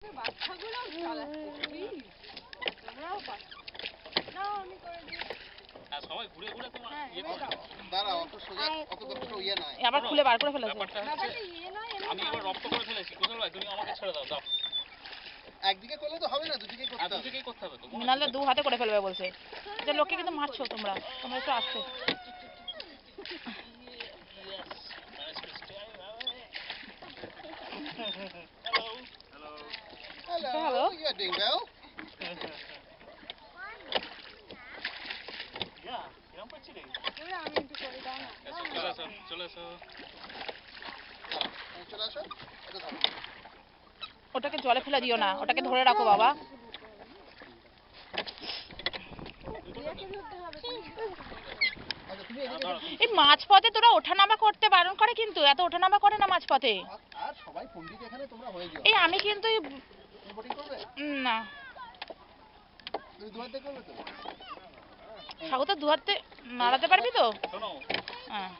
বাচ্চাগুলো চালাচ্ছে তোমরাও না আমি করে দিই। আর সবাই ঘুরে ঘুরে তোমার ইয়ে করে দাও। দাঁড়াও, অত সোজা অত কষ্ট ইয়ে নয়। আবার খুলে বার করে ফেলেছে। ব্যাপারটা ইয়ে নয়, আমি এবার রপ্ত করে ফেলেছি। কোথাও ভাই তুমি আমাকে ছেড়ে দাও, দাও। একদিকে করলে তো হবে না, দুদিকেই করতে হবে। দুদিকেই করতে হবে তো। মিনালদা দু হাতে করে ফেলবে বলছে। যে লোককে কিন্তু মারছো তোমরা একটু আসতে। Hello, you are doing well. Yeah, কিরম করছিস? আমি একটু করে দাও না। চলে আসো। এটা ধরো। ওটাকে জলে ফেলে দিও না, ওটাকে ধরে রাখো বাবা। এই মাঝপথে তোরা ওঠানামা করতে বারণ করে, কিন্তু এত ওঠানামা করে না মাঝপথে। আর সবাই পণ্ডিত এখানে, তোমরা হয়ে যাও। এই আমি কিন্তু বোটিং করবে না, তুমি দুহাত দিয়ে করবে তো? স্বাগত দু হাতে নাড়াতে পারবি তো? হ্যাঁ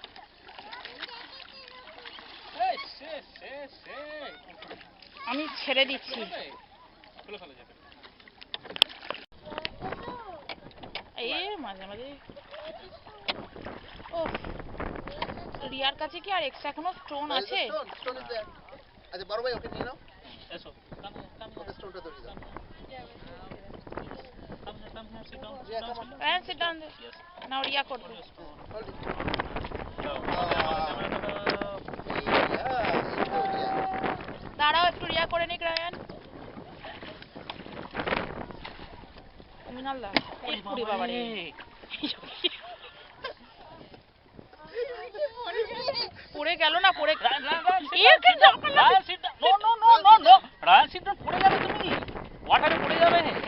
আমি ছেড়ে দিচ্ছি। এই মাঝে মাঝে ও রিয়ার কাছে কি আর এক্সট্রা কোনো স্টোন আছে? আচ্ছা বড় ভাই, ওকে নিয়ে নাও। এসো, ওকে স্টোনটা ধরিয়ে দাও। হ্যাঁ সিট ডাউন নাও, রিয়া করবে। দাঁড়াও একটু রিয়া করে নিক রায়ান। মিনালদা এই পুরি বাবারে পড়ে গেল না, পড়ে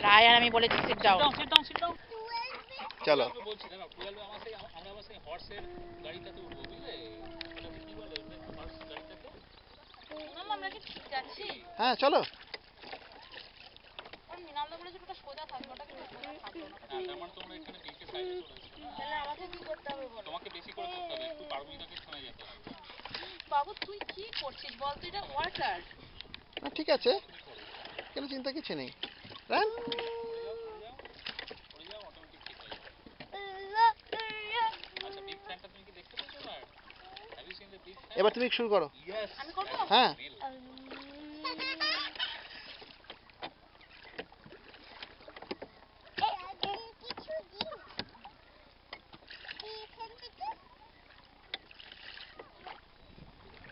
রায়ান আমি বলেছি সিট ডাউন। চলো হ্যাঁ চলো। মিনালদা বলেছে ওটা সোজা থাকবে, ওটা কিন্তু সোজা থাকলো না। তোমরা এখানে বিচের সাইডে চলে এসেছো। তাহলে আমাকে কি করতে হবে বলো? তোমাকে বেশি করে করতে হবে, একটু পারমিতাকে থেমে যেতে হবে। বাবু তুই কি করছিস বল তো, এটা ওয়াটার। না ঠিক আছে, কোনো চিন্তা কিছু নেই। রান এবার তুমি শুরু করো। আমি করব? হ্যাঁ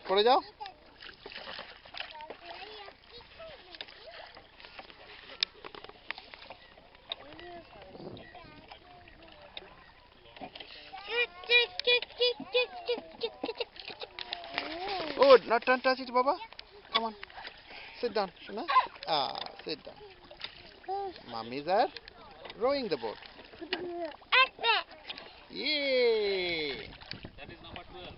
করে যাও। Oh, not don't touch it, Baba. Come on. Sit down, Shana. Sit down. Mummies are rowing the boat. Yay! That is number 12.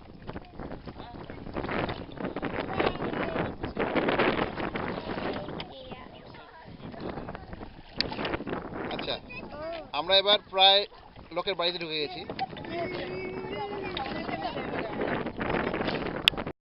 আচ্ছা, আমরা এবার প্রায় লোকের বাড়িতে ঢুকে গেছি।